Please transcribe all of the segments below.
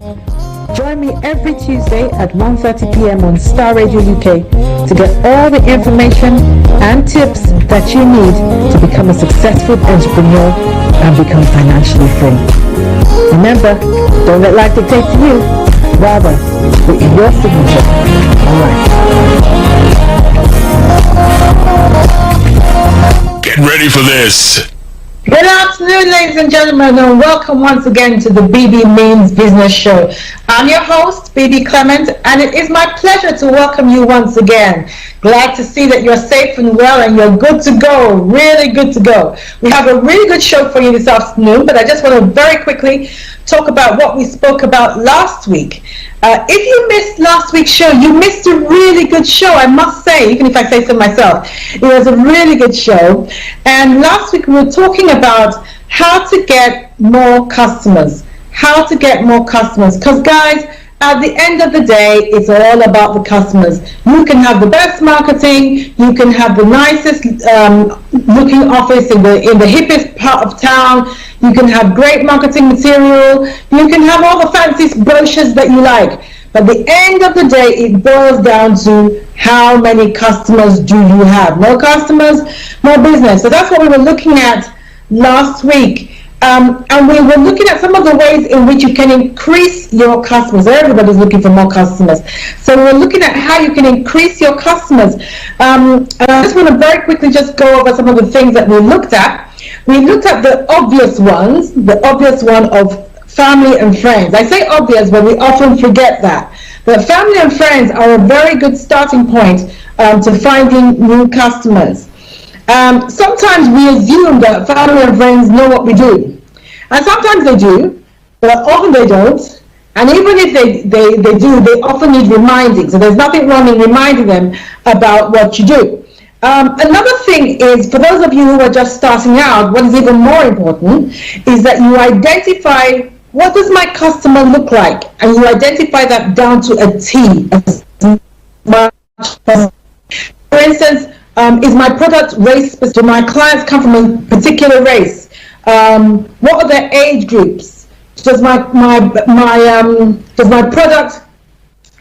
Join me every Tuesday at 1:30 p.m. on Star Radio UK to get all the information and tips that you need to become a successful entrepreneur and become financially free. Remember, don't let life dictate to you. Rather, put your signature on life. Get ready for this. Good afternoon, ladies and gentlemen, and welcome once again to the Bebe Means Business Show. I'm your host, Bebe Clement, and it is my pleasure to welcome you once again. Glad to see that you're safe and well and you're good to go, really good to go. We have a really good show for you this afternoon, but I just want to very quickly talk about what we spoke about last week. If you missed last week's show, you missed a really good show, I must say, even if I say so myself. It was a really good show. And last week we were talking about how to get more customers. How to get more customers. Because guys, at the end of the day, it's all about the customers. You can have the best marketing, you can have the nicest looking office in the hippest part of town, you can have great marketing material, you can have all the fancy brochures that you like. But at the end of the day, it boils down to how many customers do you have. More customers, more business. So that's what we were looking at last week. And we were looking at some of the ways in which you can increase your customers. Everybody's looking for more customers. So we're looking at how you can increase your customers. And I just want to very quickly just go over some of the things that we looked at. We looked at the obvious ones, the obvious one of family and friends. I say obvious, but we often forget that. But family and friends are a very good starting point to finding new customers. Sometimes we assume that family and friends know what we do. And sometimes they do, but often they don't. And even if they do, they often need reminding. So there's nothing wrong in reminding them about what you do. Another thing is, for those of you who are just starting out, what is even more important is that you identify what does my customer look like, and you identify that down to a T. For instance, is my product race specific? Do my clients come from a particular race? What are their age groups? Does my product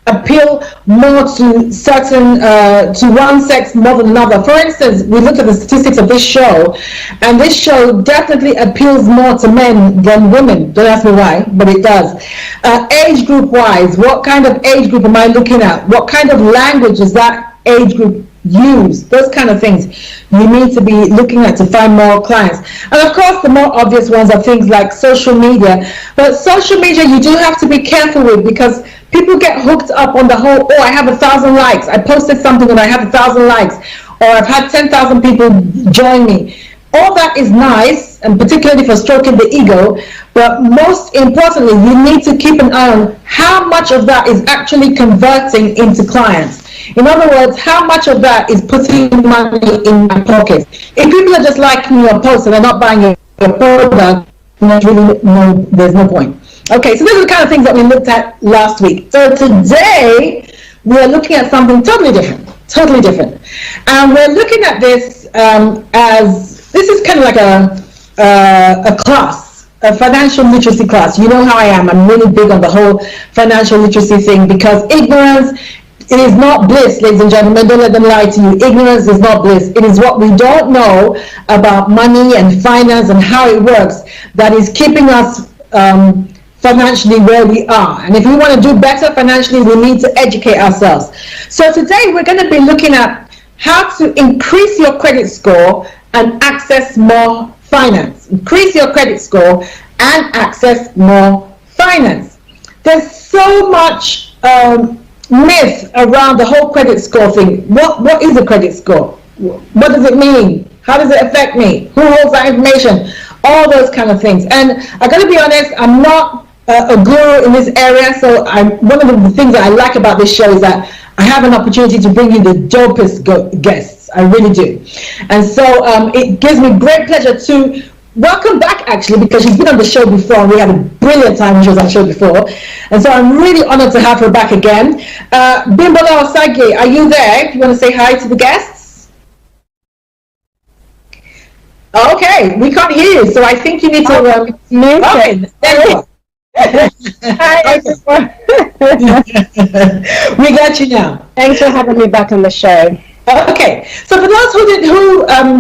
appeal more to certain to one sex more than another? For instance, we looked at the statistics of this show, and this show definitely appeals more to men than women. Don't ask me why, but it does. Age group wise, what kind of age group am I looking at? What kind of language is that age group use? Those kind of things you need to be looking at to find more clients. And of course, the more obvious ones are things like social media. But social media you do have to be careful with, because people get hooked up on the whole, oh, I have 1,000 likes, I posted something and I have 1,000 likes, or I've had 10,000 people join me. All that is nice, and particularly for stroking the ego, but most importantly, you need to keep an eye on how much of that is actually converting into clients. In other words, how much of that is putting money in my pocket? If people are just liking your post and they're not buying your product, there's no point. Okay, so these are the kind of things that we looked at last week. So today, we are looking at something totally different. And we're looking at this as, this is kind of like a class, a financial literacy class. You know how I am. I'm really big on the whole financial literacy thing, because ignorance, it is not bliss, ladies and gentlemen. Don't let them lie to you. Ignorance is not bliss. It is what we don't know about money and finance and how it works that is keeping us financially where we are. And if we want to do better financially, we need to educate ourselves. So today we're going to be looking at how to increase your credit score and access more finance. Increase your credit score and access more finance. There's so much myth around the whole credit score thing. What is a credit score? What does it mean? How does it affect me? Who holds that information? All those kind of things. And I got to be honest, I'm not a guru in this area, so one of the things that I like about this show is that I have an opportunity to bring you the dopest guests. I really do. And so it gives me great pleasure to welcome back, actually, because she's been on the show before and we had a brilliant time when she was on the show before. And so I'm really honored to have her back again. Bimbola Osage, are you there? If you want to say hi to the guests? Okay, we can't hear you, so I think you need to mute. Okay, there you are. Hi, everyone. We got you now. Thanks for having me back on the show. Okay, so for those who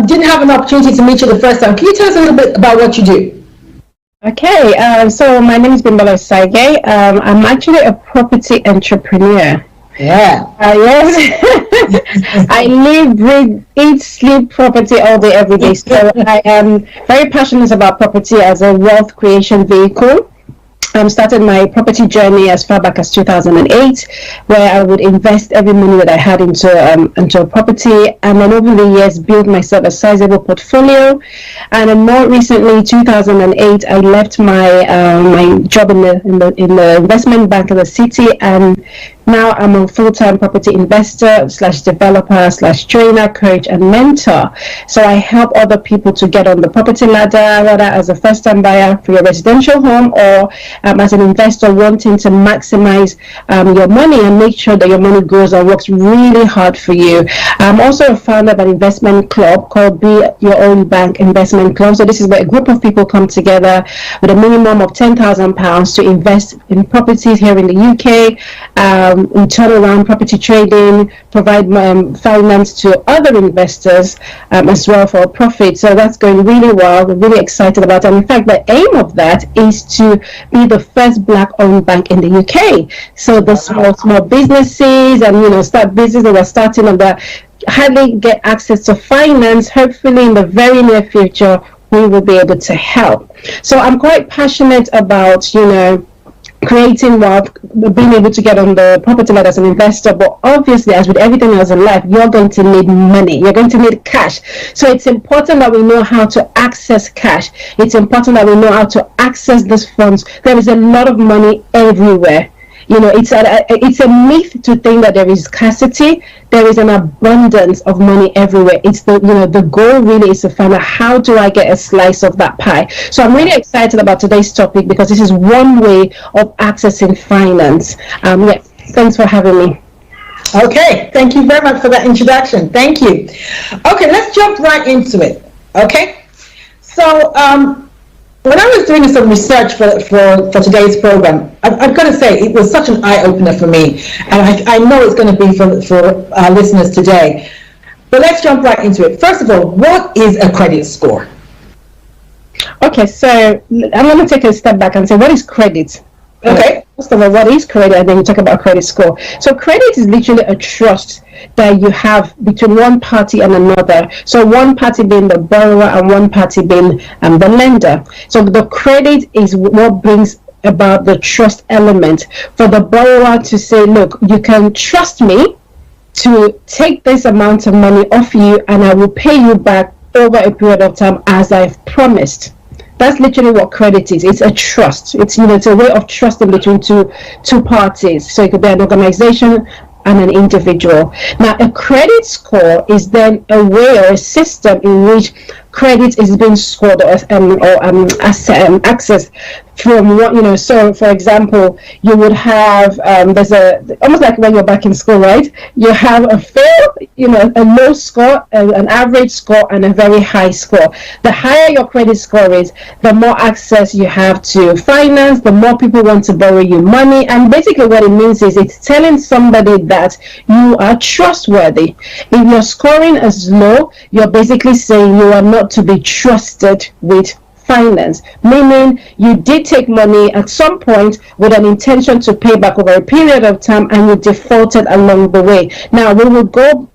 didn't have an opportunity to meet you the first time, can you tell us a little bit about what you do? Okay, so my name is Bimbala Saige. I'm actually a property entrepreneur. Yeah. Yes. I live, breathe, eat, sleep property all day, every day. So I am very passionate about property as a wealth creation vehicle. Started my property journey as far back as 2008, where I would invest every money that I had into a property, and then over the years build myself a sizable portfolio. And then more recently, 2008, I left my job in the investment bank in the city, and now I'm a full-time property investor / developer / trainer, coach, and mentor. So I help other people to get on the property ladder, whether as a first-time buyer for your residential home or as an investor wanting to maximize your money and make sure that your money grows and works really hard for you. I'm also a founder of an investment club called Be Your Own Bank Investment Club. So this is where a group of people come together with a minimum of £10,000 to invest in properties here in the UK. We turn around property trading, provide finance to other investors as well for a profit. So that's going really well. We're really excited about it. And in fact, the aim of that is to be the first Black-owned bank in the UK. So the small businesses and start business that are starting on the hardly get access to finance. Hopefully, in the very near future, we will be able to help. So I'm quite passionate about creating wealth, being able to get on the property ladder as an investor. But obviously, as with everything else in life, you're going to need money. You're going to need cash. So it's important that we know how to access cash. It's important that we know how to access these funds. There is a lot of money everywhere. It's a myth to think that there is scarcity. There is an abundance of money everywhere. It's the goal really is to find out how do I get a slice of that pie. So I'm really excited about today's topic because this is one way of accessing finance. Thanks for having me. Okay, thank you very much for that introduction. Thank you. Okay, let's jump right into it. Okay, so when I was doing some research for today's program, I've got to say it was such an eye-opener for me, and I know it's going to be for our listeners today. But let's jump right into it. First of all, what is a credit score? Okay, so I'm going to take a step back and say, what is credit? Okay. First of all, what is credit? And then you talk about credit score. So credit is literally a trust that you have between one party and another. So one party being the borrower and one party being the lender. So the credit is what brings about the trust element for the borrower to say, look, you can trust me to take this amount of money off you and I will pay you back over a period of time as I've promised. That's literally what credit is. It's a trust. It's a way of trusting between two parties. So it could be an organization and an individual. Now, a credit score is then a way or a system in which credit is being scored or accessed from what so for example, you would have there's almost like when you're back in school, right? You have a fail, a low score, an average score, and a very high score. The higher your credit score is, the more access you have to finance, the more people want to borrow you money. And basically what it means is it's telling somebody that you are trustworthy. If your scoring is low, you're basically saying you are not to be trusted with finance, meaning you did take money at some point with an intention to pay back over a period of time and you defaulted along the way. Now we will go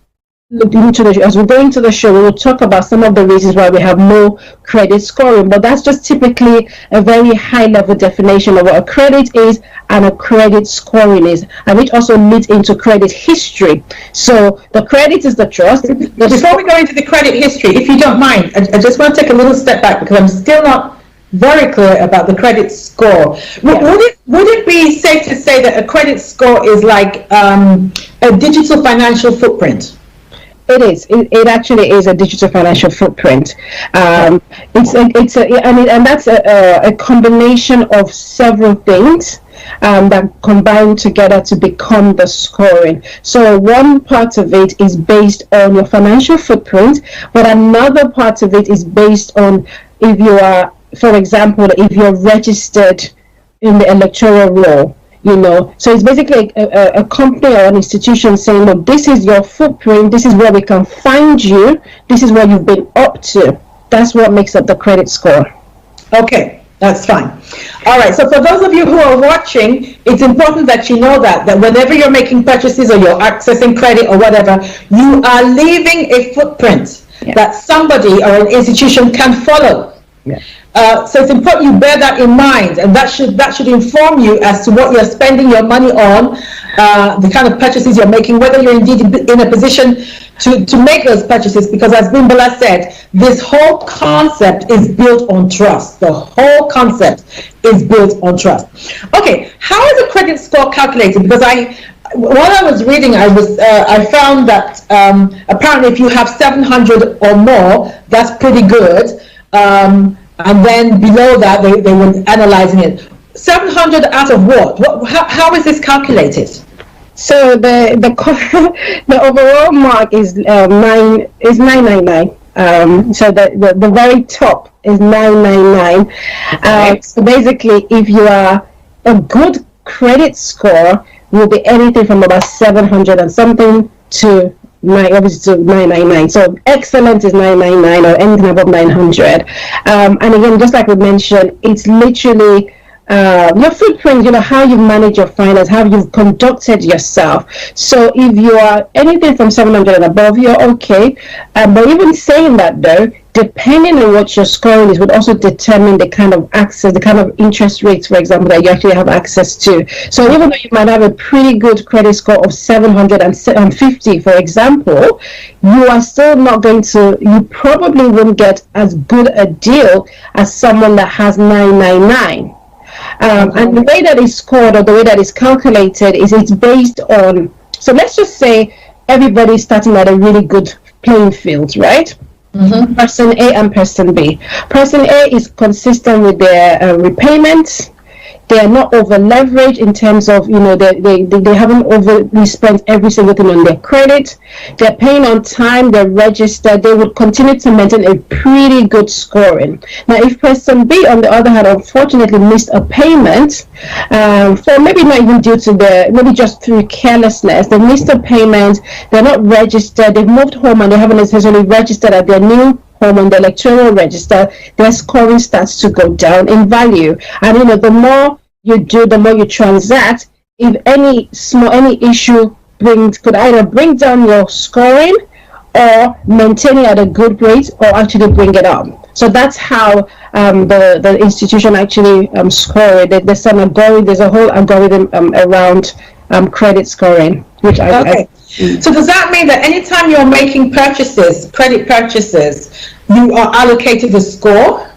as we go into the show, we will talk about some of the reasons why we have low credit scoring, but that's just typically a very high level definition of what a credit is and a credit scoring is, and which also leads into credit history. So the credit is the trust. Before we go into the credit history, if you don't mind, I just want to take a little step back because I'm still not very clear about the credit score. Yeah. Would it be safe to say that a credit score is like a digital financial footprint? It is. It actually is a digital financial footprint. And that's a combination of several things that combine together to become the scoring. So one part of it is based on your financial footprint, but another part of it is based on if you are, for example, if you're registered in the electoral roll. So it's basically a company or an institution saying, look, this is your footprint, this is where we can find you, this is what you've been up to. That's what makes up the credit score. Okay, that's fine. All right, so for those of you who are watching, it's important that you know that whenever you're making purchases or you're accessing credit or whatever, you are leaving a footprint that somebody or an institution can follow. So it's important you bear that in mind, and that should inform you as to what you're spending your money on, the kind of purchases you're making, whether you're indeed in a position to make those purchases, because as Bimbola said, this whole concept is built on trust. The whole concept is built on trust. Okay, how is a credit score calculated? Because while I was reading, I found that apparently if you have 700 or more, that's pretty good. And then below that, they were analyzing it. 700 out of what? How is this calculated? So the overall mark is 999. So the very top is 999. So basically, if you are a good credit score, will be anything from about 700 and something to 999. So excellent is 999 or anything above 900. And again, just like we mentioned, it's literally your footprint, how you manage your finance, how you've conducted yourself. So if you are anything from 700 and above, you're okay. But even saying that though, depending on what your scoring is, would also determine the kind of access, the kind of interest rates, for example, that you actually have access to. So even though you might have a pretty good credit score of 750, for example, you are still not you probably won't get as good a deal as someone that has 999. And the way that is scored, or the way that is calculated, is it's based on, so let's just say everybody's starting at a really good playing field, right? Mm-hmm. Person A and person B. Person A is consistent with their repayments. They are not over leveraged in terms of, they haven't overly spent every single thing on their credit. They're paying on time, they're registered, they would continue to maintain a pretty good scoring. Now, if person B, on the other hand, unfortunately missed a payment, for maybe not even due to maybe just through carelessness, they missed a payment, they're not registered, they've moved home and they haven't necessarily registered at their new home on the electoral register, their scoring starts to go down in value. And the more you do, the more you transact, if any issue could either bring down your scoring or maintain it at a good rate, or actually bring it up. So that's how the institution actually score it. There's a whole algorithm around credit scoring, which So does that mean that anytime you're making credit purchases, you are allocated a score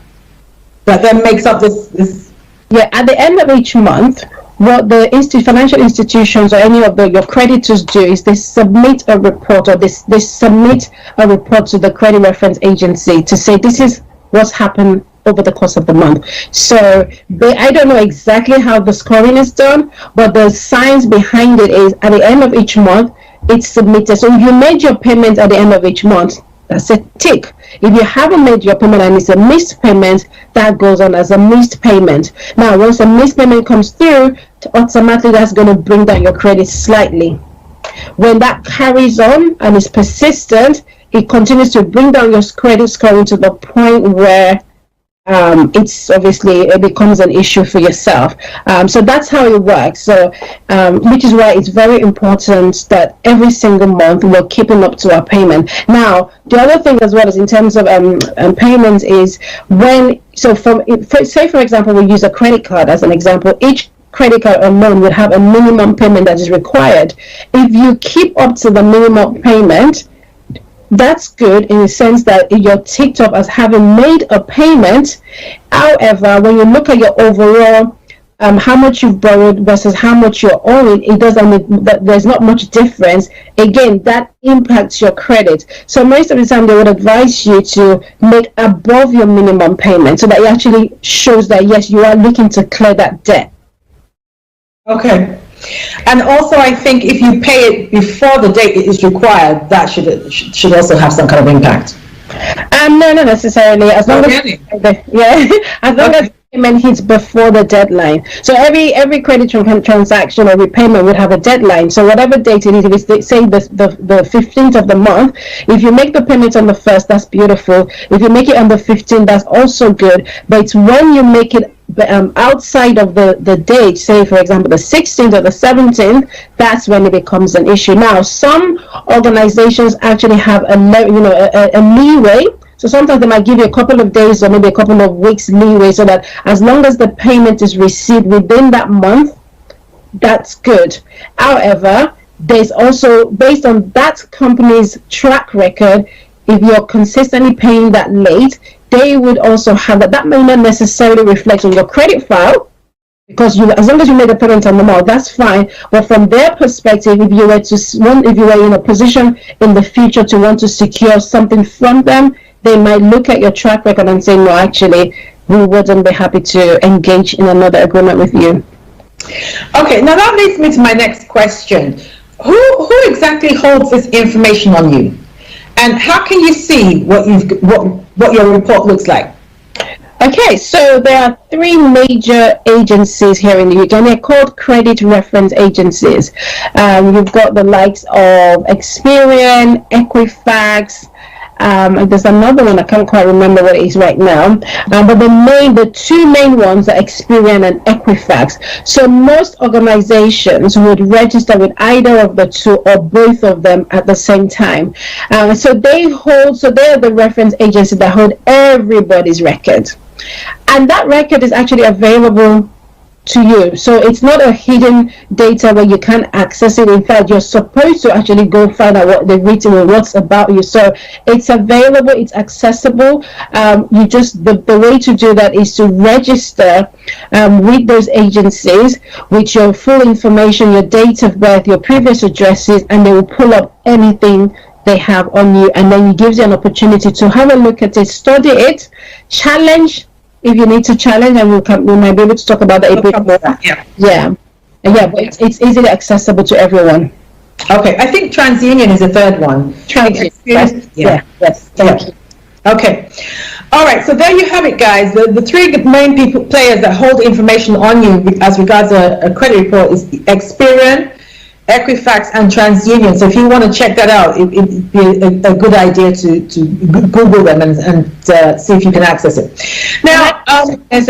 that then makes up this? Yeah, at the end of each month, what the financial institutions or any of your creditors do is they submit a report, or they submit a report to the credit reference agency to say this is what's happened over the course of the month. So I don't know exactly how the scoring is done, but the science behind it is at the end of each month, it's submitted. So if you made your payment at the end of each month, that's a tick. If you haven't made your payment and it's a missed payment, that goes on as a missed payment. Now, once a missed payment comes through, automatically that's going to bring down your credit slightly. When that carries on and is persistent, it continues to bring down your credit scoring to the point where it becomes an issue for yourself. So that's how it works. So, which is why it's very important that every single month we're keeping up to our payment. Now, the other thing as well is in terms of payments is say for example, we use a credit card as an example. Each credit card or loan would have a minimum payment that is required. If you keep up to the minimum payment, that's good in the sense that you're ticked off as having made a payment. However, when you look at your overall how much you've borrowed versus how much you're owing, there's not much difference. Again, that impacts your credit. So most of the time they would advise you to make above your minimum payment, so that it actually shows that yes, you are looking to clear that debt. Okay. And also, I think if you pay it before the date it is required, that should also have some kind of impact. No, not necessarily. As long as payment hits before the deadline. So every credit transaction or repayment would have a deadline. So whatever date it is, if it's say the 15th of the month, if you make the payment on the 1st, that's beautiful. If you make it on the 15th, that's also good. But it's when you make it outside of the date, say for example the 16th or the 17th, that's when it becomes an issue. Now some organizations actually have a leeway. So sometimes they might give you a couple of days or maybe a couple of weeks leeway, so that as long as the payment is received within that month, that's good. However, there's also, based on that company's track record, if you're consistently paying that late, they would also have that. That may not necessarily reflect on your credit file, because as long as you made a payment on the month, that's fine. But from their perspective, if you were in a position in the future to want to secure something from them, they might look at your track record and say, no, actually, we wouldn't be happy to engage in another agreement with you. Okay, now that leads me to my next question. Who exactly holds this information on you? And how can you see what your report looks like? Okay, so there are three major agencies here in the UK, and they're called credit reference agencies. You've got the likes of Experian, Equifax. There's another one, I can't quite remember what it is right now, but the two main ones are Experian and Equifax. So most organizations would register with either of the two or both of them at the same time. So they're the reference agency that hold everybody's record, and that record is actually available to you. So it's not a hidden data where you can't access it. In fact, you're supposed to actually go find out what they've written and what's about you. So it's available, it's accessible. The way to do that is to register with those agencies with your full information, your date of birth, your previous addresses, and they will pull up anything they have on you, and then it gives you an opportunity to have a look at it, study it, challenge if you need to challenge, and we might be able to talk about that a bit more. But it's easily accessible to everyone. Okay, I think TransUnion is the third one. TransUnion. Yes. Thank you. Okay. All right, so there you have it, guys. The three main players that hold information on you as regards a credit report is Experian, Equifax, and TransUnion. So if you want to check that out, it'd be a good idea to Google them and see if you can access it. Now, there's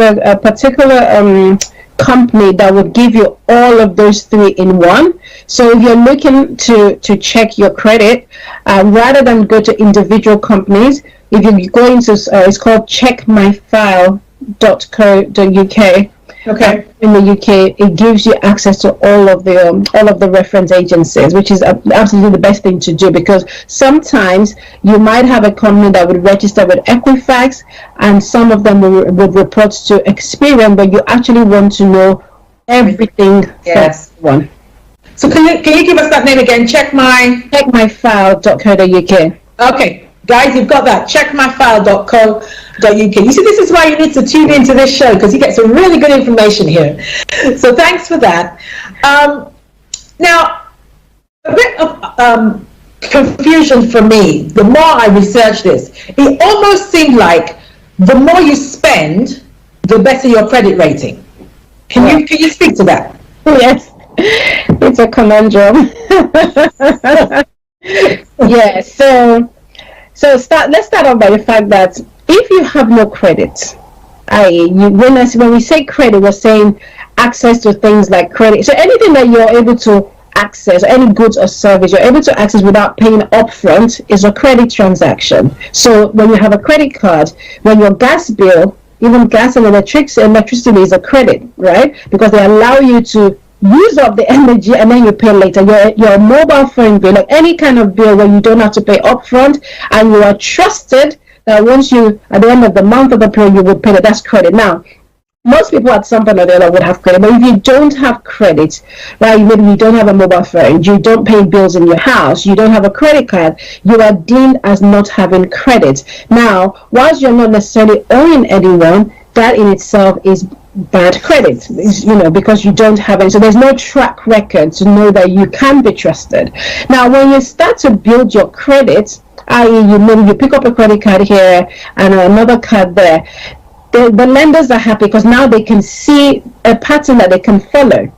a particular company that would give you all of those three in one. So if you're looking to check your credit, rather than go to individual companies, if you go into it's called checkmyfile.co.uk. Okay. In the UK, it gives you access to all of the reference agencies, which is absolutely the best thing to do, because sometimes you might have a company that would register with Equifax, and some of them would report to Experian, but you actually want to know everything. Yes. One. So can you give us that name again? Checkmyfile.co.uk. Okay. Guys, you've got that. Checkmyfile.co.uk. You see, this is why you need to tune into this show, because you get some really good information here. So thanks for that. Now, a bit of confusion for me. The more I researched this, it almost seemed like the more you spend, the better your credit rating. Can you speak to that? Yes, it's a conundrum. Yeah. So let's start off by the fact that if you have no credit, when we say credit, we're saying access to things like credit. So anything that you're able to access, any goods or service you're able to access without paying upfront, is a credit transaction. So when you have a credit card, when your gas bill, even gas and electricity is a credit, right? Because they allow you to use up the energy and then you pay later. Your mobile phone bill, like any kind of bill where you don't have to pay upfront, and you are trusted that once you, at the end of the month of the period, you would pay that. That's credit. Now, most people at some point or the other would have credit, but if you don't have credit, right, maybe you don't have a mobile phone, you don't pay bills in your house, you don't have a credit card, you are deemed as not having credit. Now, whilst you're not necessarily owing anyone, that in itself is bad credit, because you don't have it. So there's no track record to know that you can be trusted. Now, when you start to build your credit, i.e. you pick up a credit card here and another card there, the lenders are happy because now they can see a pattern that they can follow.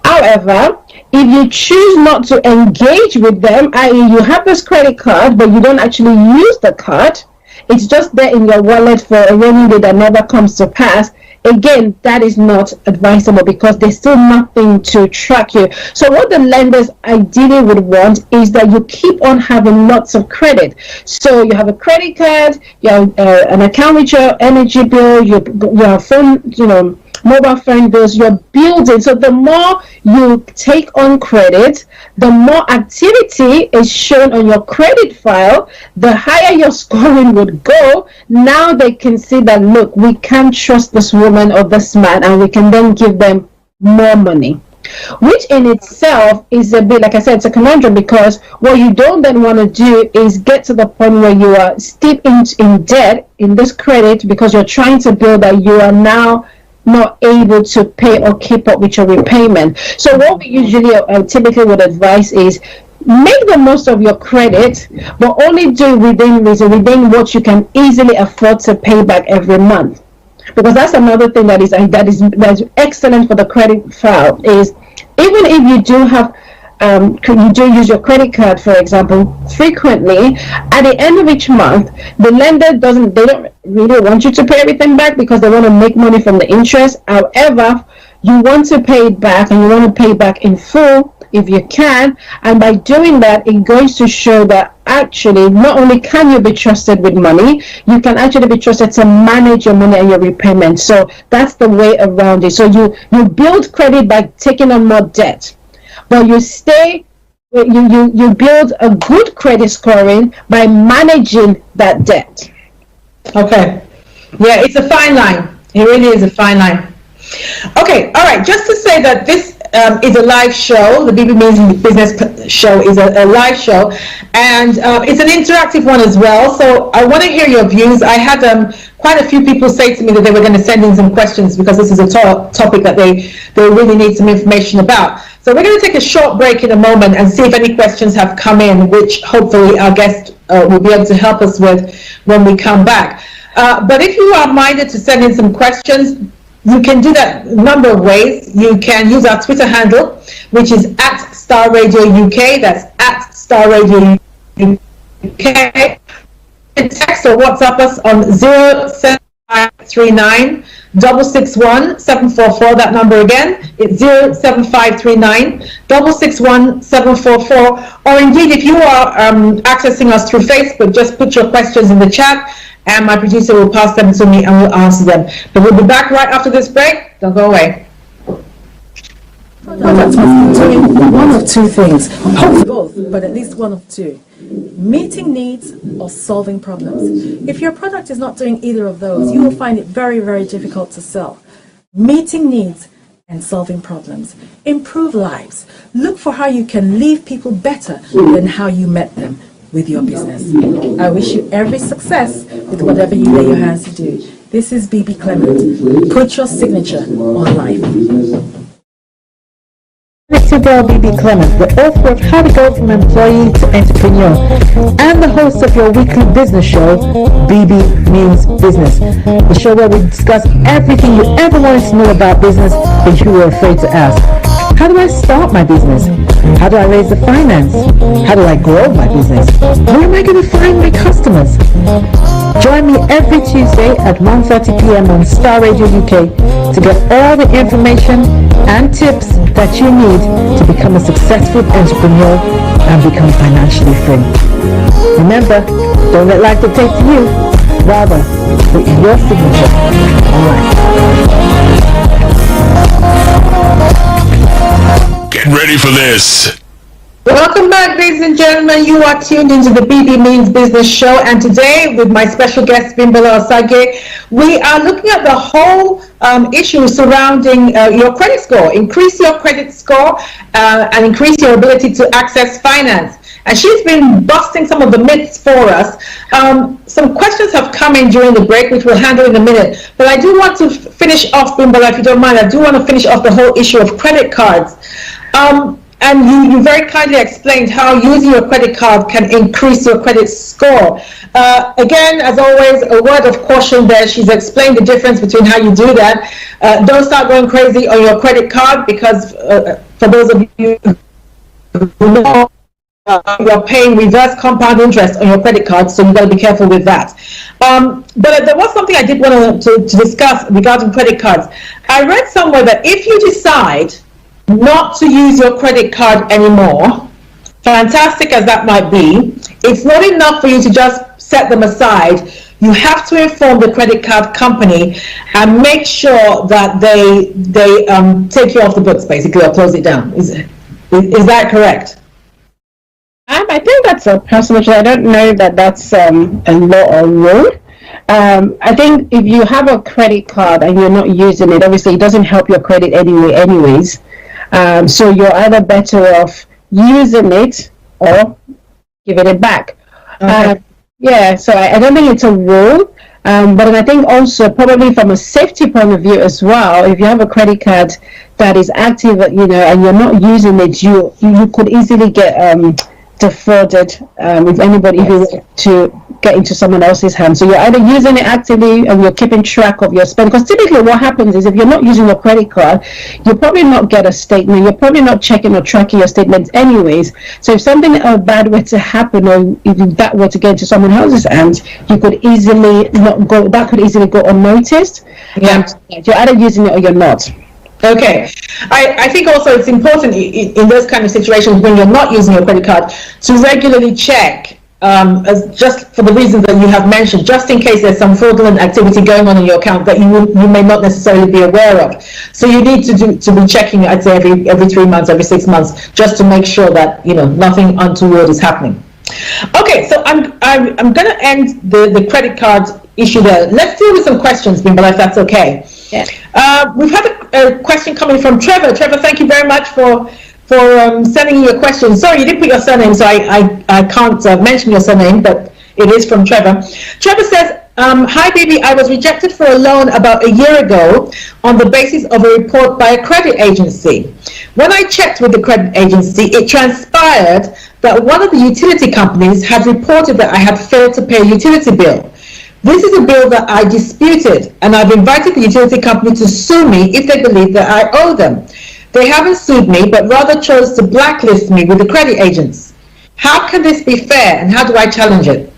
However, if you choose not to engage with them, i.e. you have this credit card but you don't actually use the card, it's just there in your wallet for a rainy day that never comes to pass, again, that is not advisable because there's still nothing to track you. So what the lenders ideally would want is that you keep on having lots of credit. So you have a credit card, you have an account with your energy bill, your phone, mobile phone bills, you're building. So the more you take on credit, the more activity is shown on your credit file, the higher your scoring would go. Now they can see that, look, we can trust this woman or this man, and we can then give them more money. Which in itself is a bit, like I said, it's a conundrum, because what you don't then want to do is get to the point where you are steep in debt in this credit because you're trying to build that you are now not able to pay or keep up with your repayment. So what we usually typically would advise is make the most of your credit, but only do within reason, within what you can easily afford to pay back every month. Because that's another thing that is excellent for the credit file is, even if you do have you do use your credit card, for example, frequently, at the end of each month, the lender they don't really want you to pay everything back because they want to make money from the interest. However, you want to pay it back, and you want to pay back in full if you can, and by doing that, it goes to show that actually not only can you be trusted with money, you can actually be trusted to manage your money and your repayment. So that's the way around it. So you build credit by taking on more debt, but you build a good credit scoring by managing that debt. Okay. Yeah, it's a fine line. It really is a fine line. Okay, all right. Just to say that this is a live show. The Bebe Means Business show is a live show, and it's an interactive one as well. So I want to hear your views. I had quite a few people say to me that they were going to send in some questions because this is a topic that they really need some information about. So we're going to take a short break in a moment and see if any questions have come in, which hopefully our guest will be able to help us with when we come back. But if you are minded to send in some questions, you can do that a number of ways. You can use our Twitter handle, which is @StarRadioUK. That's @StarRadioUK. Text or WhatsApp us on 07539 661 744. That number again, it's 07539 661 744. Or indeed, if you are accessing us through Facebook, just put your questions in the chat, and my producer will pass them to me and we'll answer them. But we'll be back right after this break. Don't go away. Product must be doing one of two things, hopefully both, but at least one of two: meeting needs or solving problems. If your product is not doing either of those, you will find it very, very difficult to sell. Meeting needs and solving problems. Improve lives. Look for how you can leave people better than how you met them with your business. I wish you every success with whatever you lay your hands to do. This is Bebe Clement. Put your signature on life. It's your girl, Bebe Clement, the author of How to Go From Employee to Entrepreneur, and the host of your weekly business show, Bebe Means Business, the show where we discuss everything you ever wanted to know about business but you were afraid to ask. How do I start my business? How do I raise the finance? How do I grow my business? Where am I going to find my customers? Join me every Tuesday at 1:30 p.m. on Star Radio UK to get all the information and tips that you need to become a successful entrepreneur and become financially free. Remember, don't let life dictate to you. Rather, put your signature on life. Get ready for this. Welcome back, ladies and gentlemen. You are tuned into the Bebe Means Business show, and today with my special guest Bimbola Osage, we are looking at the whole issue surrounding your credit score. Increase your credit score and increase your ability to access finance. And she's been busting some of the myths for us. Some questions have come in during the break, which we'll handle in a minute. But I do want to finish off, Bimbola, if you don't mind. I do want to finish off the whole issue of credit cards. and you very kindly explained how using your credit card can increase your credit score. Again, as always, a word of caution there. She's explained the difference between how you do that. Don't start going crazy on your credit card, because for those of you who know, you're paying reverse compound interest on your credit card, so you've got to be careful with that. But there was something I did want to discuss regarding credit cards. I read somewhere that if you decide not to use your credit card anymore, fantastic as that might be, it's not enough for you to just set them aside. You have to inform the credit card company and make sure that they take you off the books, basically, or close it down. Is that correct? I think that's a personal choice. I don't know that that's a law or rule. I think if you have a credit card and you're not using it, obviously it doesn't help your credit anyways. So you're either better off using it or giving it back. Okay. So I don't think it's a rule. But I think also probably from a safety point of view as well, if you have a credit card that is active, and you're not using it, you could easily get defrauded if anybody who to get into someone else's hands. So you're either using it actively and you're keeping track of your spend, because typically what happens is if you're not using your credit card, you'll probably not get a statement, you're probably not checking or tracking your statements anyways. So if something bad were to happen, or if that were to get into someone else's hands, you could easily that could easily go unnoticed. You're either using it or you're not. Okay. I think also it's important in those kind of situations when you're not using your credit card to regularly check, just for the reasons that you have mentioned, just in case there's some fraudulent activity going on in your account that you may not necessarily be aware of. So you need to be checking, I'd say every 3 months, every 6 months, just to make sure that nothing untoward is happening. Okay, so I'm going to end the credit card issue there. Let's deal with some questions, Bimbola, if that's okay. Yeah. We've had a question coming from Trevor. Trevor, thank you very much for sending your question. Sorry, you didn't put your surname, so I can't mention your surname, but it is from Trevor. Trevor says, hi, Bebe. I was rejected for a loan about a year ago on the basis of a report by a credit agency. When I checked with the credit agency, it transpired that one of the utility companies had reported that I had failed to pay a utility bill. This is a bill that I disputed, and I've invited the utility company to sue me if they believe that I owe them. They haven't sued me, but rather chose to blacklist me with the credit agents. How can this be fair, and how do I challenge it?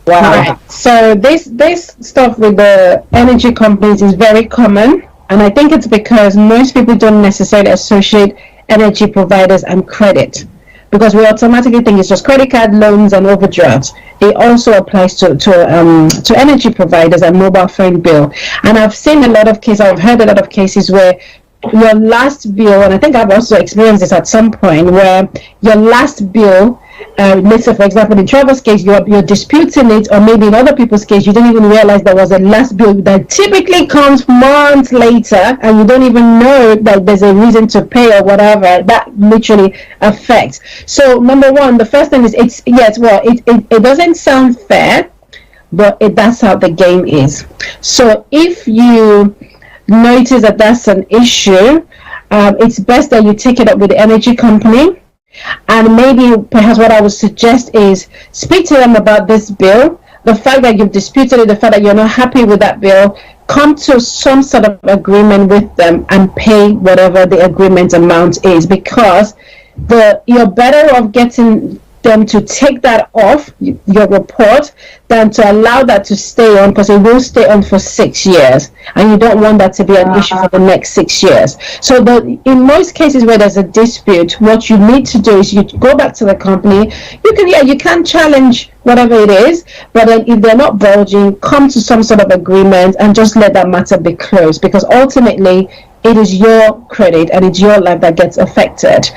Wow. Right. So this stuff with the energy companies is very common, and I think it's because most people don't necessarily associate energy providers and credit, because we automatically think it's just credit card loans and overdrafts. It also applies to energy providers and mobile phone bill. And I've seen a lot of cases, I've heard a lot of cases where your last bill, and I think I've also experienced this at some point, where your last bill, let's say for example in Trevor's case, you're disputing it, or maybe in other people's case, you don't even realize there was a last bill that typically comes months later, and you don't even know that there's a reason to pay or whatever. That literally affects. So number one, the first thing is it doesn't sound fair, but that's how the game is. So if you notice that that's an issue, it's best that you take it up with the energy company, and maybe perhaps what I would suggest is speak to them about this bill, the fact that you've disputed it, the fact that you're not happy with that bill. Come to some sort of agreement with them and pay whatever the agreement amount is, because you're better off getting them to take that off your report than to allow that to stay on, because it will stay on for 6 years, and you don't want that to be an issue for the next 6 years. So in most cases where there's a dispute, what you need to do is you go back to the company. You can challenge whatever it is, but then if they're not budging, come to some sort of agreement and just let that matter be closed, because ultimately it is your credit and it's your life that gets affected.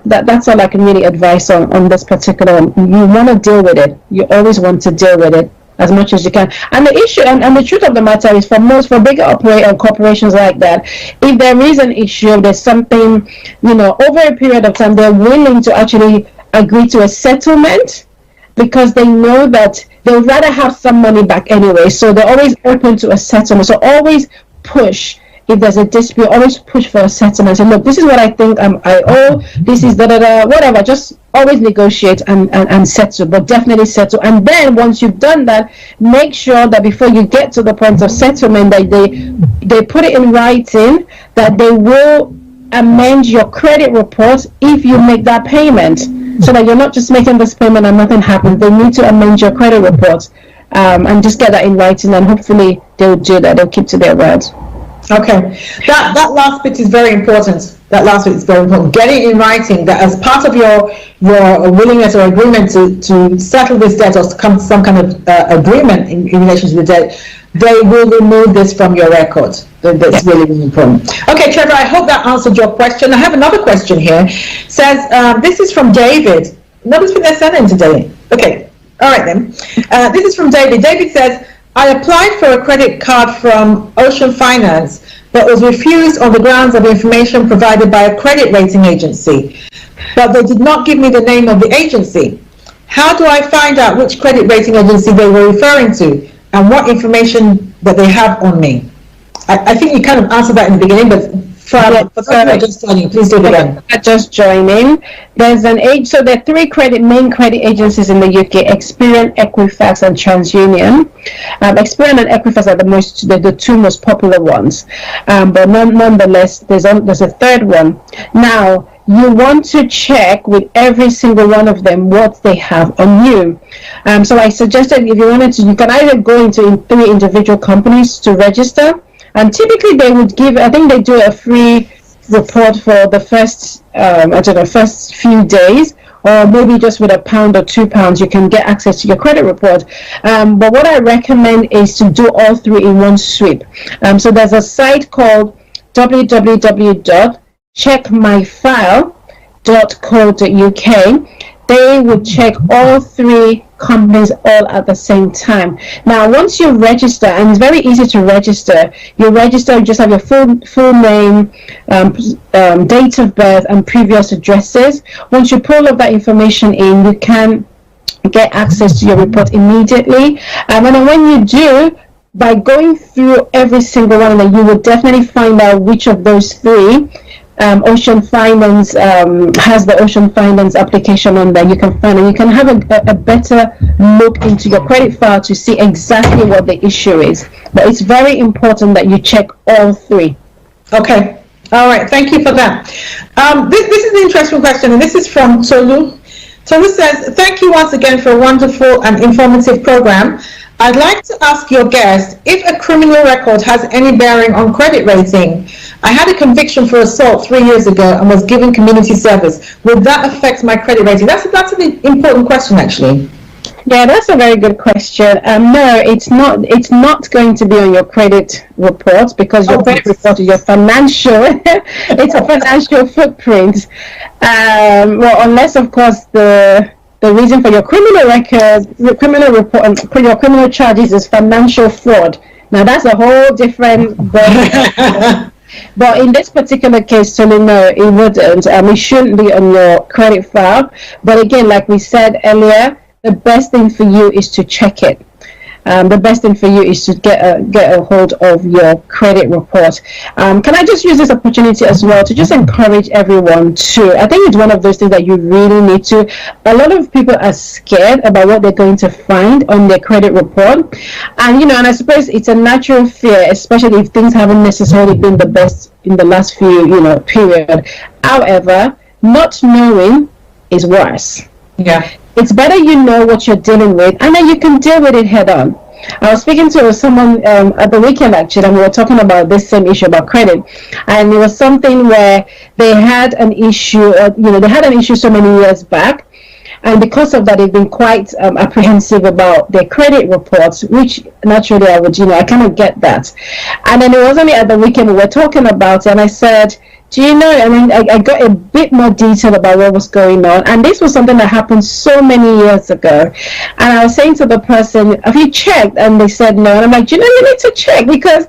That's all I can really advise on this particular one. You want to deal with it. You always want to deal with it as much as you can. And the issue and the truth of the matter is, for bigger corporations like that, if there is an issue, there's something, over a period of time, they're willing to actually agree to a settlement, because they know that they would rather have some money back anyway. So they're always open to a settlement. So always push if there's a dispute, always push for a settlement. Say, look, this is what I think I owe. This is whatever. Just always negotiate and settle, but definitely settle. And then once you've done that, make sure that before you get to the point of settlement, that they put it in writing that they will amend your credit report if you make that payment, so that you're not just making this payment and nothing happens. They need to amend your credit report, and just get that in writing, and hopefully they'll do that. They'll keep to their word. Okay, that last bit is very important. That last bit is very important. Getting in writing that as part of your willingness or agreement to settle this debt or to come to some kind of agreement in relation to the debt, they will remove this from your record. That's really, really important. Okay, Trevor, I hope that answered your question. I have another question here. It says, this is from David. Nobody's put their surname today. Okay, all right then. This is from David. David says, I applied for a credit card from Ocean Finance, but was refused on the grounds of information provided by a credit rating agency. But they did not give me the name of the agency. How do I find out which credit rating agency they were referring to and what information that they have on me? I think you kind of answered that in the beginning, but for just joining, please do it again. Just joining. There's so there are three main credit agencies in the UK: Experian, Equifax, and TransUnion. Experian and Equifax are the two most popular ones, but nonetheless, there's a third one. Now, you want to check with every single one of them what they have on you. So I suggested, if you wanted to, you can either go into three individual companies to register. And typically they would give, I think they do a free report for the first few days, or maybe just with £1 or £2, you can get access to your credit report. But what I recommend is to do all three in one sweep. So there's a site called www.checkmyfile.co.uk. They would check all three companies all at the same time. Now, once you register, and it's very easy to register, you just have your full name, date of birth, and previous addresses. Once you pull all of that information in, you can get access to your report immediately. And then when you do, by going through every single one of them, you will definitely find out which of those three. Ocean Finance has the Ocean Finance application on there. You can find it. You can have a better look into your credit file to see exactly what the issue is. But it's very important that you check all three. Okay. All right. Thank you for that. This is an interesting question, and this is from Tolu. Tolu says, thank you once again for a wonderful and informative program. I'd like to ask your guest if a criminal record has any bearing on credit rating. I had a conviction for assault 3 years ago and was given community service. Would that affect my credit rating? That's an important question, actually. Yeah, that's a very good question. No, it's not. It's not going to be on your credit report, because your credit report is your financial. It's a financial footprint. Well, unless of course the reason for your criminal record, your criminal report, your criminal charges is financial fraud. Now that's a whole different. But in this particular case, Tony, no, it wouldn't. It shouldn't be on your credit file. But again, like we said earlier, the best thing for you is to check it. The best thing for you is to get a hold of your credit report. Can I just use this opportunity as well to just encourage everyone to, I think it's one of those things that you really need to, a lot of people are scared about what they're going to find on their credit report. And, and I suppose it's a natural fear, especially if things haven't necessarily been the best in the last few, period. However, not knowing is worse. Yeah. It's better you know what you're dealing with, and then you can deal with it head on. I was speaking to someone at the weekend, actually, and we were talking about this same issue about credit. And it was something where they had an issue, they had an issue so many years back. And because of that, they've been quite apprehensive about their credit reports, which naturally I would, I kind of get that. And then it was only at the weekend we were talking about it, and I said, do you know, I got a bit more detail about what was going on. And this was something that happened so many years ago. And I was saying to the person, have you checked? And they said no. And I'm like, you need to check, because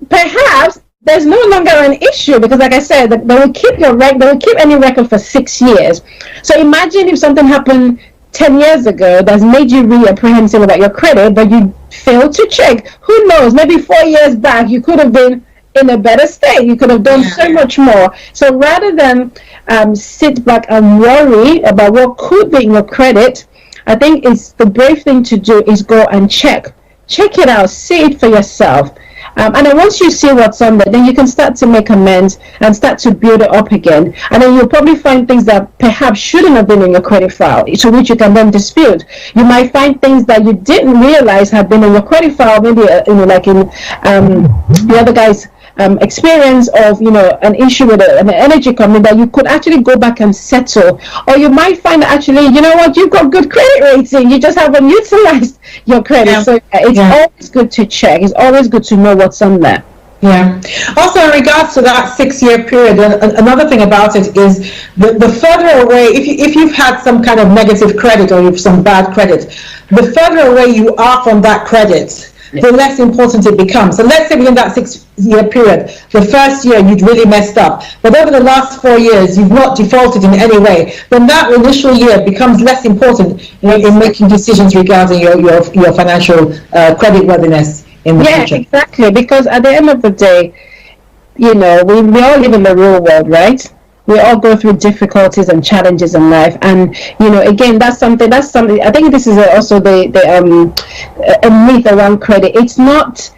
perhaps there's no longer an issue, because like I said, they will keep they will keep any record for 6 years. So imagine if something happened 10 years ago that's made you really apprehensive about your credit, but you failed to check. Who knows? Maybe 4 years back, you could have been in a better state. You could have done so much more. So rather than sit back and worry about what could be in your credit, I think it's the brave thing to do is go and check it out, see it for yourself. And then once you see what's on there, then you can start to make amends and start to build it up again. And then you'll probably find things that perhaps shouldn't have been in your credit file, to which you can then dispute. You might find things that you didn't realize had been in your credit file, maybe like in the other guy's experience of an issue with an energy company that you could actually go back and settle. Or you might find that actually, you've got good credit rating, you just haven't utilized your credit. So it's always good to check. It's always good to know what's on there. Yeah. Also, in regards to that 6-year period, another thing about it is the further away, if you've had some kind of negative credit or you've some bad credit, the further away you are from that credit, the less important it becomes. So let's say within that 6-year period, the first year you'd really messed up, but over the last 4 years you've not defaulted in any way, then that initial year becomes less important in making decisions regarding your financial creditworthiness in the future. Yeah, exactly. Because at the end of the day, we all live in the real world, right? We all go through difficulties and challenges in life, and again, that's something. I think this is also a myth around credit. It's not.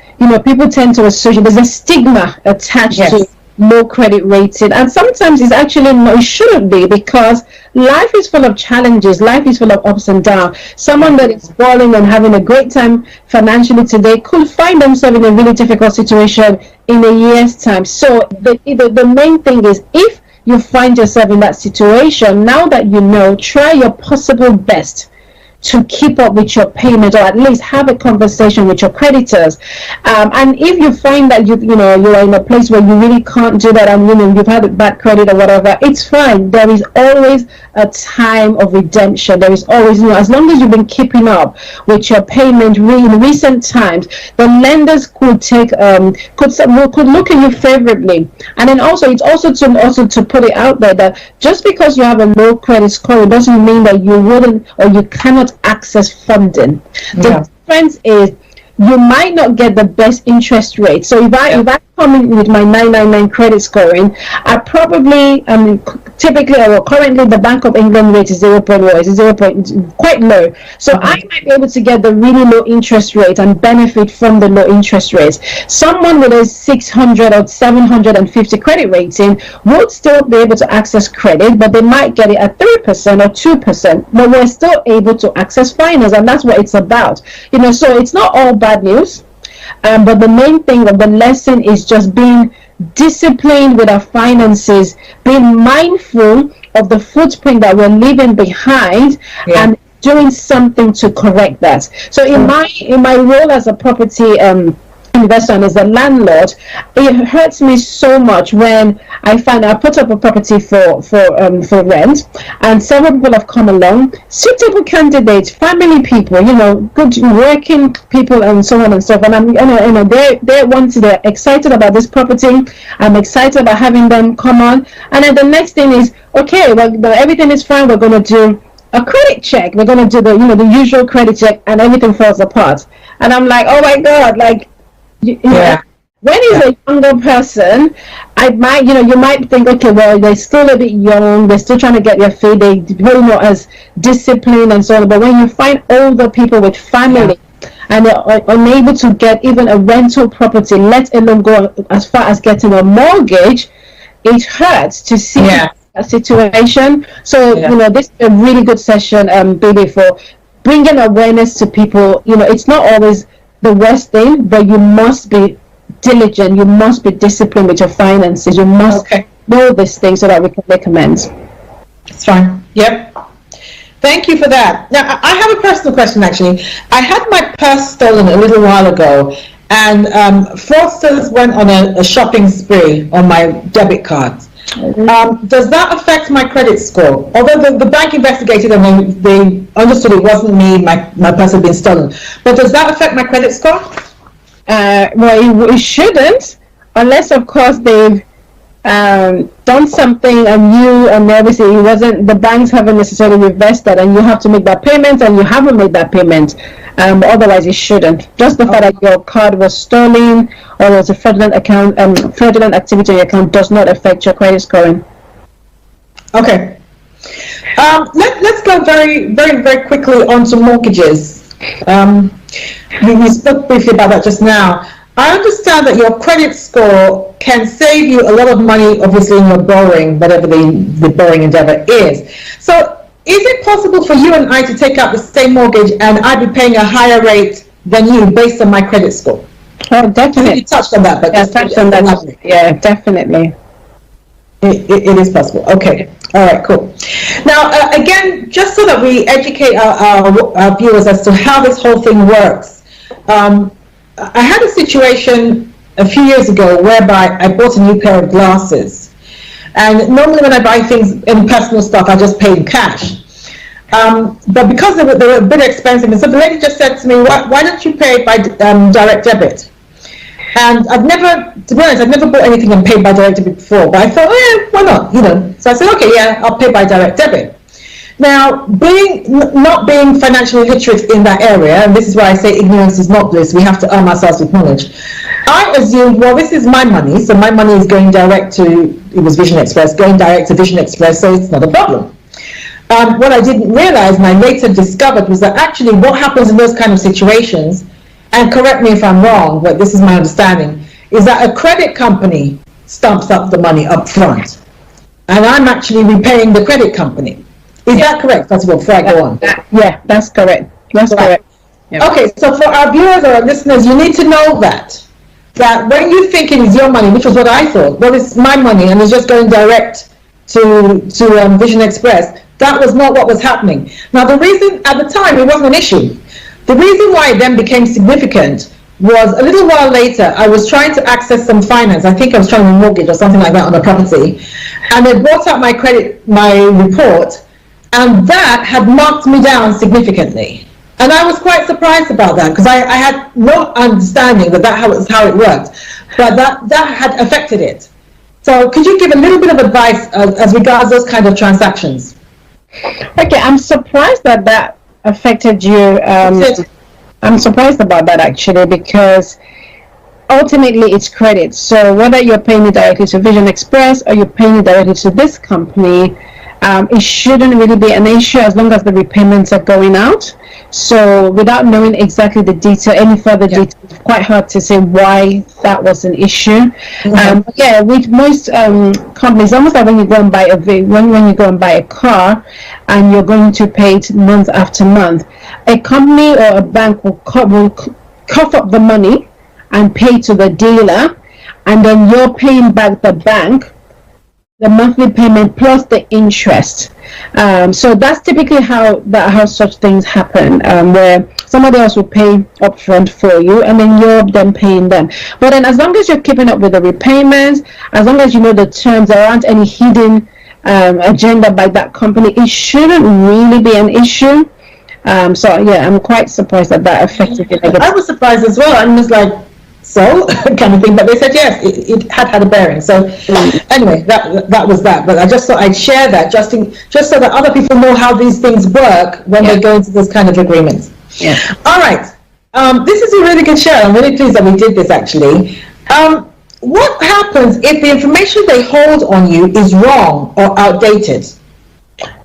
People tend to associate there's a stigma attached to low credit rating, and sometimes it's actually it shouldn't be, because life is full of challenges, life is full of ups and downs. Someone that is balling and having a great time financially today could find themselves in a really difficult situation in a year's time. So the main thing is, if you find yourself in that situation, now that try your possible best to keep up with your payment, or at least have a conversation with your creditors. And if you find that you're in a place where you really can't do that, and you've had a bad credit or whatever, it's fine. There is always a time of redemption. There is always, as long as you've been keeping up with your payment in recent times, the lenders could take could look at you favorably. And then it's also to put it out there that just because you have a low credit score, it doesn't mean that you wouldn't or you cannot access funding. The difference is you might not get the best interest rate. So if I come in with my 999 credit scoring, I probably currently the Bank of England rate is 0.1, quite low. So I might be able to get the really low interest rate and benefit from the low interest rates. Someone with a 600 or 750 credit rating would still be able to access credit, but they might get it at 3% or 2%, but we're still able to access finance, and that's what it's about. So it's not all bad news. But the main thing of the lesson is just being disciplined with our finances, being mindful of the footprint that we're leaving behind, and doing something to correct that. So in my role as a property investor and as a landlord, it hurts me so much when I find I put up a property for rent, and several people have come along, suitable candidates, family people, good working people, and so on and so forth. And they're excited about this property. I'm excited about having them come on, and then the next thing is, okay, well, everything is fine. We're going to do a credit check. We're going to do the usual credit check, and everything falls apart. And I'm like, oh my God, like. When he's a younger person, you might think, okay, well, they're still a bit young, they're still trying to get their feet, they're really not as disciplined and so on. But when you find older people with family and they're unable to get even a rental property, let alone go as far as getting a mortgage, it hurts to see that situation. So, this is a really good session, Bebe, for bringing awareness to people. It's not always the worst thing, but you must be diligent, you must be disciplined with your finances, you must know this thing so that we can make amends. It's fine. Yep. Thank you for that. Now, I have a personal question, actually. I had my purse stolen a little while ago, and fraudsters went on a shopping spree on my debit card. Does that affect my credit score? Although the bank investigated and they understood it wasn't me, my purse had been stolen. But does that affect my credit score? Well, it shouldn't, unless of course they've done something and obviously it wasn't, the banks haven't necessarily invested and you have to make that payment and you haven't made that payment, otherwise you shouldn't. Just the fact that your card was stolen or was a fraudulent activity on your account does not affect your credit scoring. Okay. Let's go very, very, very quickly onto mortgages. We spoke briefly about that just now. I understand that your credit score can save you a lot of money, obviously, in your borrowing, whatever the borrowing endeavor is. So is it possible for you and I to take out the same mortgage and I'd be paying a higher rate than you based on my credit score? Oh, definitely. You touched on that, but yeah, touched on that. Yeah, definitely. It is possible. Okay. All right, cool. Now, again, just so that we educate our viewers as to how this whole thing works, I had a situation a few years ago whereby I bought a new pair of glasses. And normally when I buy things in personal stuff, I just pay in cash. But because they were a bit expensive, and so the lady just said to me, why don't you pay by direct debit? And I've never, to be honest, I've never bought anything and paid by direct debit before, but I thought, oh yeah, why not, you know. So I said, okay, yeah, I'll pay by direct debit. Now, not being financially literate in that area, and this is why I say ignorance is not bliss, we have to arm ourselves with knowledge. I assumed, well, this is my money, so my money is going direct to, it was Vision Express, going direct to Vision Express, so it's not a problem. What I didn't realize, and I later discovered, was that actually what happens in those kind of situations, and correct me if I'm wrong, but this is my understanding, is that a credit company stumps up the money up front, and I'm actually repaying the credit company. Is that correct, first of all, before I go on? Yeah, that's correct. That's correct. Yeah. Okay, so for our viewers or our listeners, you need to know that when you think it is your money, which was what I thought, well, it's my money and it's just going direct to Vision Express, that was not what was happening. Now, the reason, at the time, it wasn't an issue. The reason why it then became significant was a little while later, I was trying to access some finance. I think I was trying to mortgage or something like that on a property. And they brought out my report, and that had marked me down significantly. And I was quite surprised about that because I had no understanding that was how it worked, but that had affected it. So could you give a little bit of advice as regards those kind of transactions? Okay, I'm surprised that affected you. I'm surprised about that actually, because ultimately it's credit. So whether you're paying it directly to Vision Express or you're paying it directly to this company, it shouldn't really be an issue as long as the repayments are going out. So without knowing exactly the detail, any further detail, it's quite hard to say why that was an issue. With most companies, almost like when you go and buy when you go and buy a car and you're going to pay it month after month, a company or a bank will cough up the money and pay to the dealer, and then you're paying back the bank the monthly payment plus the interest. So that's typically how such things happen, where somebody else will pay upfront for you and then you're then paying them. But then as long as you're keeping up with the repayments, as long as you know the terms, there aren't any hidden agenda by that company, it shouldn't really be an issue. So yeah, I'm quite surprised that affected it. I was surprised as well. I was like, so kind of thing, but they said yes, it had a bearing. So anyway, that was that. But I just thought I'd share that just so that other people know how these things work when they go into this kind of agreements. Yeah. All right. This is a really good show. I'm really pleased that we did this actually. What happens if the information they hold on you is wrong or outdated?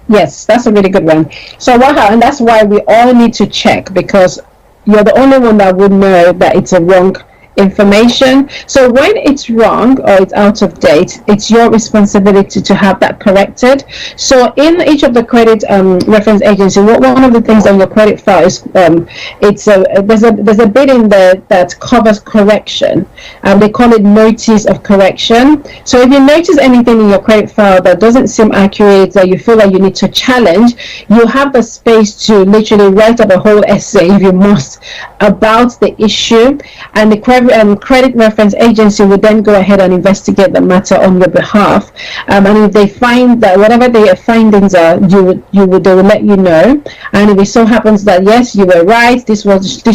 Yes, that's a really good one. So and that's why we all need to check, because you're the only one that would know that it's a wrong information. So when it's wrong or it's out of date, it's your responsibility to have that corrected. So in each of the credit reference agency, one of the things on your credit file is there's a bit in there that covers correction. They call it notice of correction. So if you notice anything in your credit file that doesn't seem accurate, that you feel like you need to challenge, you have the space to literally write up a whole essay, if you must, about the issue, and the credit reference agency would then go ahead and investigate the matter on your behalf. And if they find that whatever their findings are, they will let you know. And if it so happens that yes, you were right, this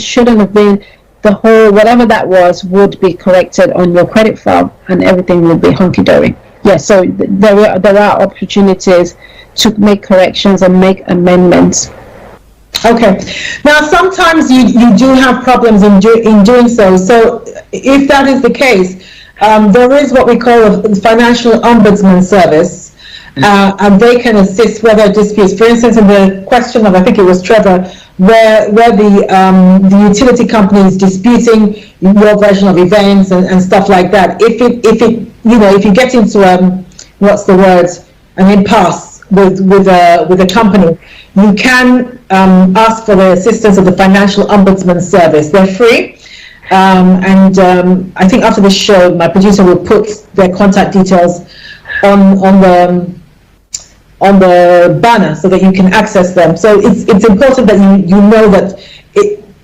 shouldn't have been, the whole whatever that was would be corrected on your credit file, and everything will be hunky dory. Yes, so there are opportunities to make corrections and make amendments. Okay. Now, sometimes you do have problems in doing so. So if that is the case, there is what we call a financial ombudsman service, and they can assist where there are disputes. For instance, in the question of, I think it was Trevor, where the utility company is disputing your version of events and stuff like that. If you get into what's the word, an impasse with a company, you can ask for the assistance of the Financial Ombudsman Service. They're free. I think after the show, my producer will put their contact details on the banner so that you can access them. So it's important that you know that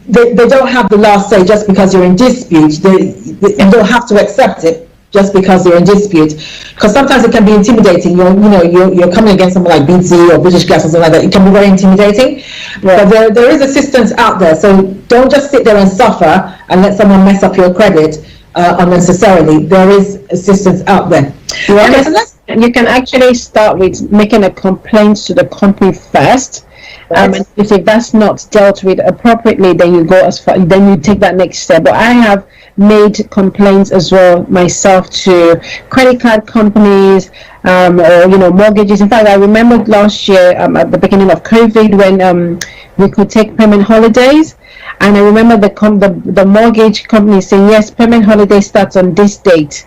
they don't have the last say just because you're in dispute. You don't have to accept it just because you're in dispute, because sometimes it can be intimidating. You're coming against someone like BT or British Gas or something like that. It can be very intimidating. Yeah. But there is assistance out there, so don't just sit there and suffer and let someone mess up your credit unnecessarily. There is assistance out there. Yeah. Okay, so you can actually start with making a complaint to the company first. And if that's not dealt with appropriately, then then you take that next step. But I have made complaints as well myself to credit card companies, or mortgages. In fact, I remember last year at the beginning of COVID when we could take payment holidays, and I remember the mortgage company saying, yes, payment holiday starts on this date,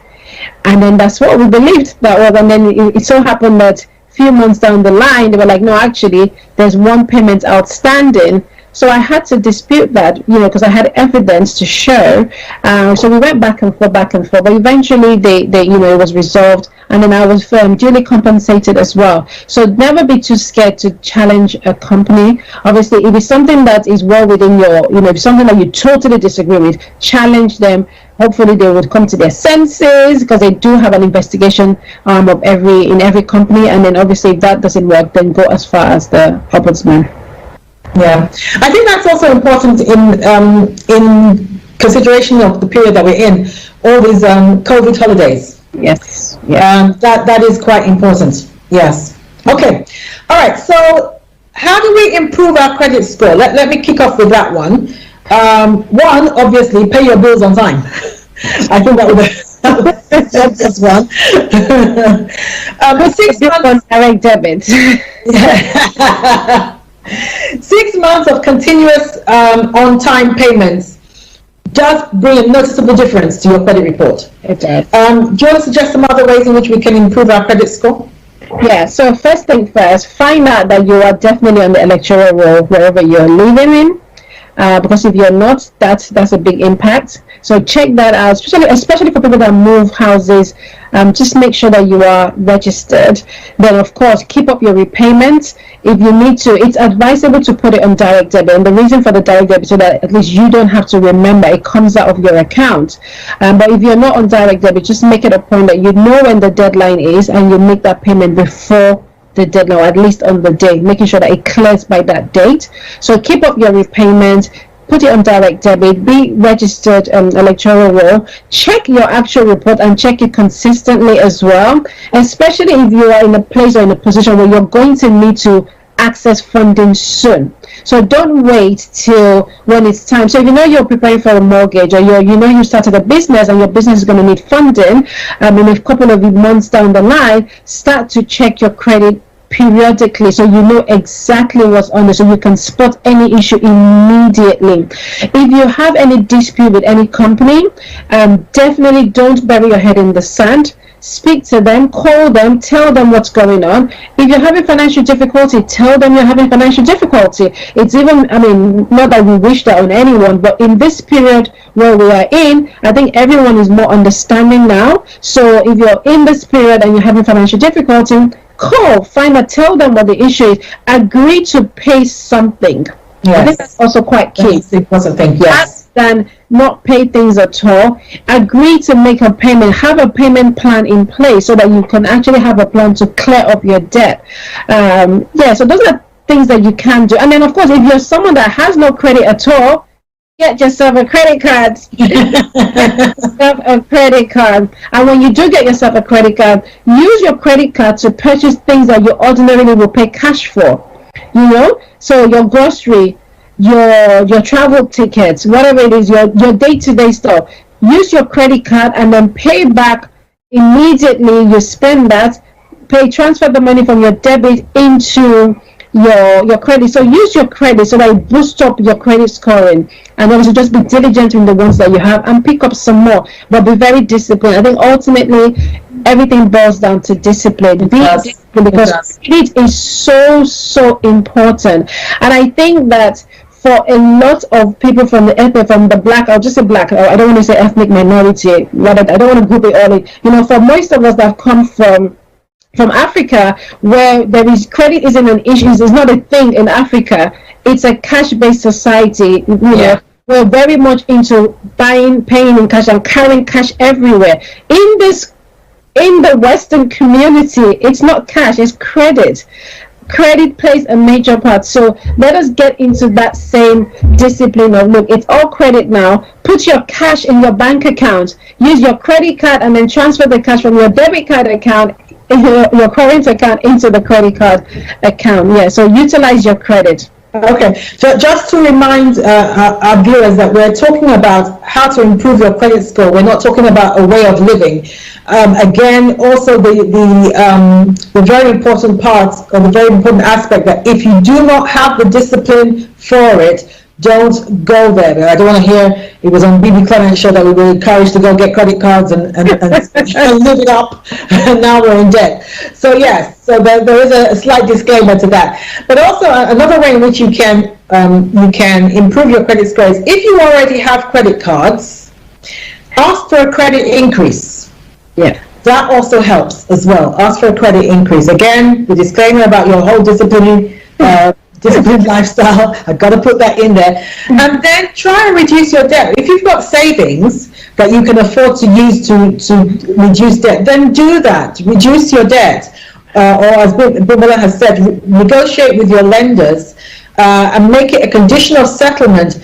and then that's what we believed that was. And then it so happened that few months down the line, they were like, no, actually, there's one payment outstanding. So I had to dispute that, because I had evidence to show. So we went back and forth, but eventually it was resolved, and then I was duly compensated as well. So never be too scared to challenge a company. Obviously, if it's something that is well within your, if something that you totally disagree with, challenge them. Hopefully they would come to their senses, because they do have an investigation in every company. And then obviously if that doesn't work, then go as far as the ombudsman. Yeah, I think that's also important in consideration of the period that we're in. All these COVID holidays. Yes. That is quite important. Yes. Okay. All right. So how do we improve our credit score? Let me kick off with that one. One, obviously, pay your bills on time. I think that would that's one. 6 months on direct debit. 6 months of continuous on-time payments does bring a noticeable difference to your credit report. It does. Do you want to suggest some other ways in which we can improve our credit score? Yeah, so first thing first, find out that you are definitely on the electoral roll wherever you're living in. Because if you're not, that's a big impact. So check that out, especially for people that move houses. Just make sure that you are registered. Then, of course, keep up your repayments. If you need to, it's advisable to put it on direct debit. And the reason for the direct debit, so that at least you don't have to remember, it comes out of your account. But if you're not on direct debit, just make it a point that you know when the deadline is, and you make that payment before the deadline, or at least on the day, making sure that it clears by that date. So keep up your repayment, put it on direct debit, be registered electoral roll, check your actual report and check it consistently as well, especially if you are in a place or in a position where you're going to need to access funding soon. So don't wait till when it's time. So if you know you're preparing for a mortgage, or you started a business and your business is going to need funding, in a couple of months down the line, start to check your credit periodically, so you know exactly what's on there, so you can spot any issue immediately. If you have any dispute with any company, definitely don't bury your head in the sand. Speak to them, call them, tell them what's going on. If you're having financial difficulty, tell them you're having financial difficulty. It's even, not that we wish that on anyone, but in this period where we are in, I think everyone is more understanding now. So if you're in this period and you're having financial difficulty, call, find out, tell them what the issue is, agree to pay something. Yes. I think that's also quite key. That's a thing, yes. Than not pay things at all. Agree to make a payment, have a payment plan in place so that you can actually have a plan to clear up your debt. So those are things that you can do. And then of course, if you're someone that has no credit at all, get yourself a credit card. Yourself a credit card. And when you do get yourself a credit card, use your credit card to purchase things that you ordinarily will pay cash for. You know, so your grocery, your travel tickets, whatever it is, your day-to-day stuff. Use your credit card and then pay back immediately. You spend that, transfer the money from your debit into your credit. So use your credit so that it boosts up your credit scoring, and also just be diligent in the ones that you have and pick up some more, but be very disciplined. I think ultimately everything boils down to discipline. Be disciplined, because credit is so important. And I think that for a lot of people from the black, I'll just say black, I don't want to say ethnic minority, I don't want to group it all in. You know, for most of us that come from Africa, where there is credit isn't an issue, it's not a thing in Africa. It's a cash-based society. You know, we're very much into paying in cash and carrying cash everywhere. In the Western community, it's not cash, it's credit. Credit plays a major part. So let us get into that same discipline of, look, it's all credit now. Put your cash in your bank account. Use your credit card and then transfer the cash from your debit card account, your current account, into the credit card account. Yeah, so utilize your credit. Okay, so just to remind our viewers that we're talking about how to improve your credit score. We're not talking about a way of living. Again, also the very important part, or the very important aspect, that if you do not have the discipline for it, don't go there. I don't want to hear it was on Bebe Clement show that we were encouraged to go get credit cards and live it up, and now we're in debt. So yes, so there is a slight disclaimer to that. But also another way in which you can improve your credit score is, if you already have credit cards, ask for a credit increase. Yeah, that also helps as well. Ask for a credit increase. Again, the disclaimer about your whole disciplined lifestyle, I've got to put that in there. And then try and reduce your debt. If you've got savings that you can afford to use to reduce debt, then do that. Reduce your debt. Or as Bimala has said, negotiate with your lenders and make it a condition of settlement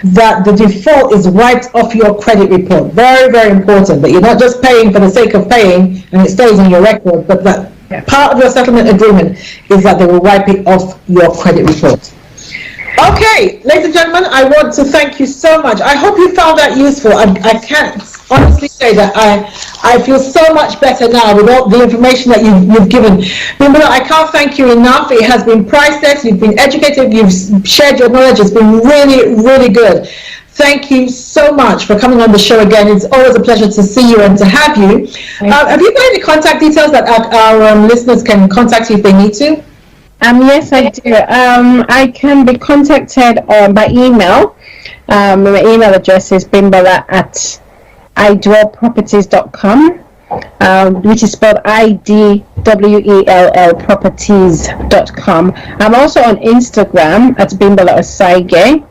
that the default is wiped off your credit report. Very, very important, that you're not just paying for the sake of paying and it stays on your record, but that part of your settlement agreement is that they will wipe it off your credit report. Okay, ladies and gentlemen, I want to thank you so much. I hope you found that useful. I can't honestly say that I feel so much better now with all the information that you've given. Bimala, I can't thank you enough. It has been priceless. You've been educated. You've shared your knowledge. It's been really, really good. Thank you so much for coming on the show again. It's always a pleasure to see you and to have you. Have you got any contact details that our listeners can contact you if they need to? Yes, I do. I can be contacted by email. My email address is bimbala@idwellproperties.com, which is spelled IDWELL properties.com. I'm also on Instagram at Bimbala Osaige.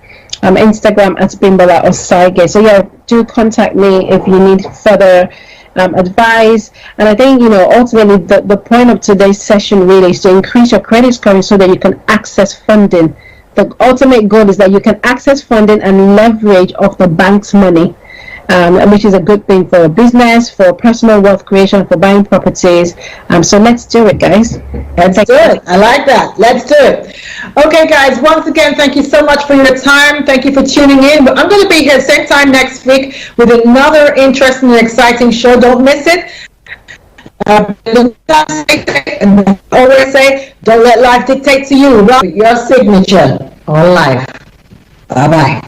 Instagram at Bimbala Osaige. So yeah, do contact me if you need further advice. And I think, ultimately the point of today's session really is to increase your credit scoring so that you can access funding. The ultimate goal is that you can access funding and leverage off the bank's money, which is a good thing for a business, for personal wealth creation, for buying properties. So let's do it, guys. Let's do it. I like that. Let's do it. Okay, guys, once again, thank you so much for your time. Thank you for tuning in. I'm going to be here same time next week with another interesting and exciting show. Don't miss it. And always say, don't let life dictate to you. Write your signature on life. Bye-bye.